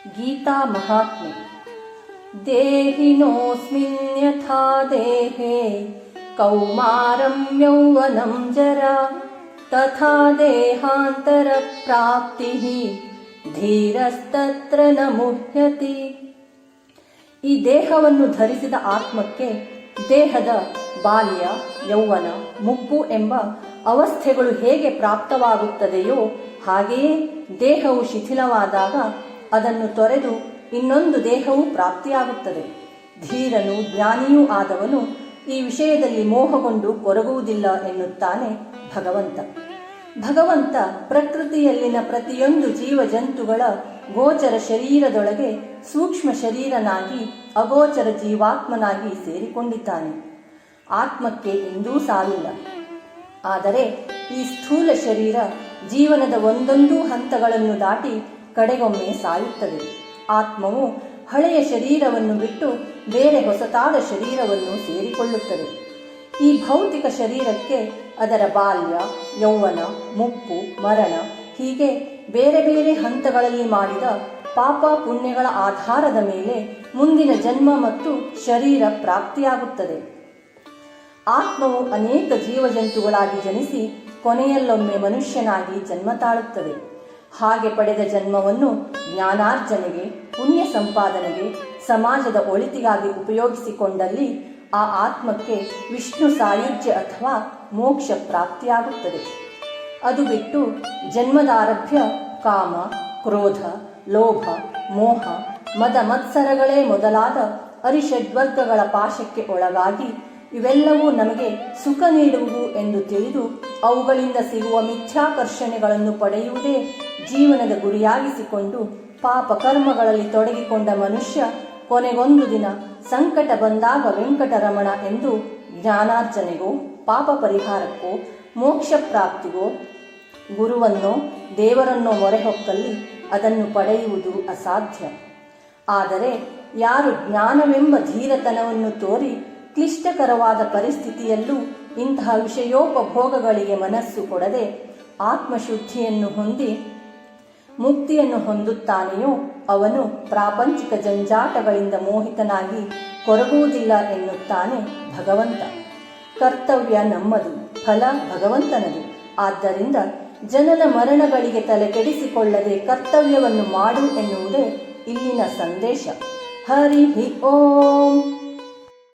ಗೀತಾ ಮಹಾತ್ಮೆ. ದೇಹಿನೋಸ್ಮಿನ್ ಯಥಾ ದೇಹೇ ಕೌಮಾರಂ ಯೌವನಂ ಜರಾ ತಥಾ ದೇಹಾಂತರ ಪ್ರಾಪ್ತಿಃ ಧೀರಸ್ತತ್ರ ನ ಮುಹ್ಯತಿ. ಈ ದೇಹವನ್ನು ಧರಿಸಿದ ಆತ್ಮಕ್ಕೆ ದೇಹದ ಬಾಲ್ಯ, ಯೌವನ, ಮುಪ್ಪು ಎಂಬ ಅವಸ್ಥೆಗಳು ಹೇಗೆ ಪ್ರಾಪ್ತವಾಗುತ್ತದೆಯೋ ಹಾಗೆಯೇ ದೇಹವು ಶಿಥಿಲವಾದಾಗ ಅದನ್ನು ತೊರೆದು ಇನ್ನೊಂದು ದೇಹವು ಪ್ರಾಪ್ತಿಯಾಗುತ್ತದೆ. ಧೀರನು, ಜ್ಞಾನಿಯೂ ಆದವನು ಈ ವಿಷಯದಲ್ಲಿ ಮೋಹಗೊಂಡು ಕೊರಗುವುದಿಲ್ಲ ಎನ್ನುತ್ತಾನೆ ಭಗವಂತ. ಭಗವಂತ ಪ್ರಕೃತಿಯಲ್ಲಿನ ಪ್ರತಿಯೊಂದು ಜೀವ ಜಂತುಗಳ ಗೋಚರ ಶರೀರದೊಳಗೆ ಸೂಕ್ಷ್ಮ ಶರೀರನಾಗಿ ಅಗೋಚರ ಜೀವಾತ್ಮನಾಗಿ ಸೇರಿಕೊಂಡಿದ್ದಾನೆ. ಆತ್ಮಕ್ಕೆ ಎಂದೂ ಸಾವಿಲ್ಲ. ಆದರೆ ಈ ಸ್ಥೂಲ ಶರೀರ ಜೀವನದ ಒಂದೊಂದು ಹಂತಗಳನ್ನು ದಾಟಿ ಕಡೆಗೊಮ್ಮೆ ಸಾಯುತ್ತದೆ. ಆತ್ಮವು ಹಳೆಯ ಶರೀರವನ್ನು ಬಿಟ್ಟು ಬೇರೆ ಹೊಸತಾದ ಶರೀರವನ್ನು ಸೇರಿಕೊಳ್ಳುತ್ತದೆ. ಈ ಭೌತಿಕ ಶರೀರಕ್ಕೆ ಅದರ ಬಾಲ್ಯ, ಯೌವನ, ಮುಪ್ಪು, ಮರಣ ಹೀಗೆ ಬೇರೆ ಬೇರೆ ಹಂತಗಳಲ್ಲಿ ಮಾಡಿದ ಪಾಪ ಪುಣ್ಯಗಳ ಆಧಾರದ ಮೇಲೆ ಮುಂದಿನ ಜನ್ಮ ಮತ್ತು ಶರೀರ ಪ್ರಾಪ್ತಿಯಾಗುತ್ತದೆ. ಆತ್ಮವು ಅನೇಕ ಜೀವಜಂತುಗಳಾಗಿ ಜನಿಸಿ ಕೊನೆಯಲ್ಲೊಮ್ಮೆ ಮನುಷ್ಯನಾಗಿ ಜನ್ಮ ತಾಳುತ್ತದೆ. ಹಾಗೆ ಪಡೆದ ಜನ್ಮವನ್ನು ಜ್ಞಾನಾರ್ಜನೆಗೆ, ಪುಣ್ಯ ಸಂಪಾದನೆಗೆ, ಸಮಾಜದ ಒಳಿತಿಗಾಗಿ ಉಪಯೋಗಿಸಿಕೊಂಡಲ್ಲಿ ಆ ಆತ್ಮಕ್ಕೆ ವಿಷ್ಣು ಸಾಯುಜ್ಯ ಅಥವಾ ಮೋಕ್ಷ ಪ್ರಾಪ್ತಿಯಾಗುತ್ತದೆ. ಅದು ಬಿಟ್ಟು ಜನ್ಮದಾರಭ್ಯ ಕಾಮ, ಕ್ರೋಧ, ಲೋಭ, ಮೋಹ, ಮದ ಮತ್ಸರಗಳೇ ಮೊದಲಾದ ಅರಿಷಡ್ವರ್ಗಗಳ ಪಾಶಕ್ಕೆ ಒಳಗಾಗಿ ಇವೆಲ್ಲವೂ ನಮಗೆ ಸುಖ ನೀಡುವುದು ಎಂದು ತಿಳಿದು ಅವುಗಳಿಂದ ಸಿಗುವ ಮಿಥ್ಯಾಕರ್ಷಣೆಗಳನ್ನು ಪಡೆಯುವುದೇ ಜೀವನದ ಗುರಿಯಾಗಿಸಿಕೊಂಡು ಪಾಪ ಕರ್ಮಗಳಲ್ಲಿ ತೊಡಗಿಕೊಂಡ ಮನುಷ್ಯ ಕೊನೆಗೊಂದು ದಿನ ಸಂಕಟ ಬಂದಾಗ ವೆಂಕಟರಮಣ ಎಂದು ಜ್ಞಾನಾರ್ಜನೆಗೋ, ಪಾಪ ಪರಿಹಾರಕ್ಕೋ, ಮೋಕ್ಷ ಪ್ರಾಪ್ತಿಗೋ ಗುರುವನ್ನೋ ದೇವರನ್ನೋ ಮೊರೆ ಹೊಕ್ಕಲ್ಲಿ ಅದನ್ನು ಪಡೆಯುವುದು ಅಸಾಧ್ಯ. ಆದರೆ ಯಾರು ಜ್ಞಾನವೆಂಬ ಧೀರತನವನ್ನು ತೋರಿ ಕ್ಲಿಷ್ಟಕರವಾದ ಪರಿಸ್ಥಿತಿಯಲ್ಲೂ ಇಂತಹ ವಿಷಯೋಪಭೋಗಗಳಿಗೆ ಮನಸ್ಸು ಕೊಡದೆ ಆತ್ಮಶುದ್ಧಿಯನ್ನು ಹೊಂದಿ ಮುಕ್ತಿಯನ್ನು ಹೊಂದುತ್ತಾನೆಯೋ ಅವನು ಪ್ರಾಪಂಚಿಕ ಜಂಜಾಟಗಳಿಂದ ಮೋಹಿತನಾಗಿ ಕೊರಗುವುದಿಲ್ಲ ಎನ್ನುತ್ತಾನೆ ಭಗವಂತ. ಕರ್ತವ್ಯ ನಮ್ಮದು, ಫಲ ಭಗವಂತನದು. ಆದ್ದರಿಂದ ಜನನ ಮರಣಗಳಿಗೆ ತಲೆ ಕೆಡಿಸಿಕೊಳ್ಳದೆ ಕರ್ತವ್ಯವನ್ನು ಮಾಡು ಎನ್ನುವುದೇ ಇಲ್ಲಿನ ಸಂದೇಶ. ಹರಿ ಓಂ.